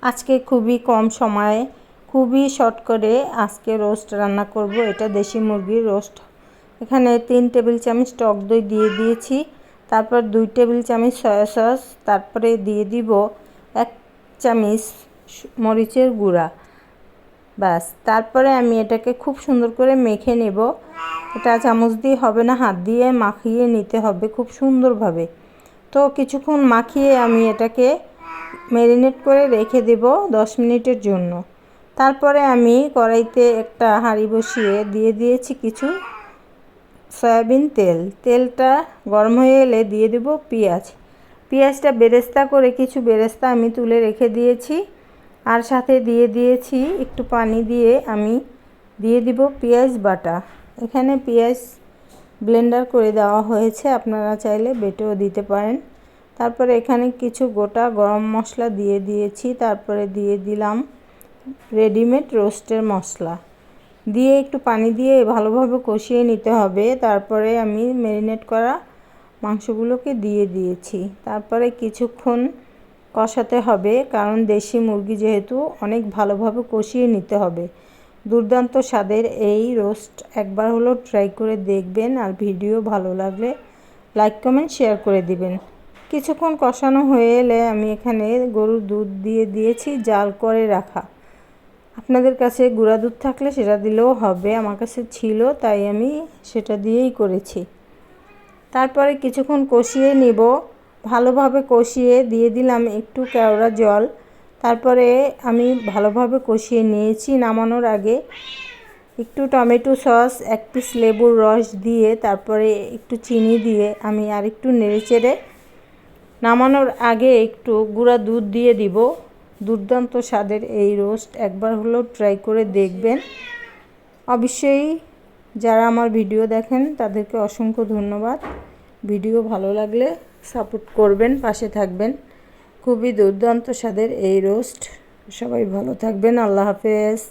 আজকে খুবই কম সময়ে খুবই শর্ট করে আজকে রোস্ট রান্না করব। এটা দেশি মুরগির রোস্ট। এখানে 3 টেবিল চামচ টক দই দিয়ে দিয়েছি, তারপর 2 টেবিল চামচ সয়া সস, তারপরে দিয়ে দিব 1 চামচ মরিচের গুঁড়া। ব্যাস, তারপরে আমি এটাকে খুব সুন্দর করে মেখে নেব। এটা চামচ দিয়ে হবে না, হাত দিয়ে মাখিয়ে নিতে হবে খুব সুন্দরভাবে। তো কিছুক্ষণ মাখিয়ে আমি এটাকে ম্যারিনেট করে রেখে দেব 10 মিনিটের জন্য। তারপরে আমি কড়াইতে একটা হাঁড়ি বসিয়ে দিয়ে দিয়েছি কিছু সয়াবিন তেল। তেলটা গরম হয়ে এলে দিয়ে দেব পেঁয়াজটা বেরেস্তা করে কিছু বেরেস্তা আমি তুলে রেখে দিয়েছি, আর সাথে দিয়ে দিয়েছি একটু পানি দিয়ে আমি দিয়ে দিব পেঁয়াজ বাটা। এখানে পেঁয়াজ ব্লেন্ডার করে দেওয়া হয়েছে, আপনারা চাইলে বেটেও দিতে পারেন। তারপরে এখানে কিছু গোটা গরম মশলা দিয়ে দিয়েছি, তারপরে দিয়ে দিলাম রেডিমেড রোস্টের মশলা দিয়ে একটু পানি দিয়ে ভালোভাবে কষিয়ে নিতে হবে। তারপরে আমি ম্যারিনেট করা মাংসগুলোকে দিয়ে দিয়েছি। তারপরে কিছুক্ষণ কষাতে হবে, কারণ দেশি মুরগি যেহেতু অনেক ভালোভাবে কষিয়ে নিতে হবে। দুর্দান্ত স্বাদের এই রোস্ট একবার হলো ট্রাই করে দেখবেন, আর ভিডিও ভালো লাগলে লাইক কমেন্ট শেয়ার করে দিবেন। কিছুক্ষণ কষানো হয়ে এলে আমি এখানে গরুর দুধ দিয়ে দিয়েছি, জাল করে রাখা। আপনাদের কাছে গুঁড়া দুধ থাকলে সেটা দিলেও হবে, আমার কাছে ছিল তাই আমি সেটা দিয়েই করেছি। তারপরে কিছুক্ষণ কষিয়ে নিব, ভালোভাবে কষিয়ে দিয়ে দিলাম একটু কেওড়া জল। তারপরে আমি ভালোভাবে কষিয়ে নিয়েছি। নামানোর আগে একটু টমেটো সস, 1 পিস লেবুর রস দিয়ে, তারপরে একটু চিনি দিয়ে আমি আর একটু নেড়েচেড়ে নামানোর আগে একটু গুঁড়া দুধ দিয়ে দিব। দুর্দান্ত স্বাদের এই রোস্ট একবার হলেও ট্রাই করে দেখবেন। অবশ্যই যারা আমার ভিডিও দেখেন তাদেরকে অসংখ্য ধন্যবাদ। ভিডিও ভালো লাগলে সাপোর্ট করবেন, পাশে থাকবেন। খুবই দুর্দান্ত স্বাদের এই রোস্ট। সবাই ভালো থাকবেন। আল্লাহ হাফেজ।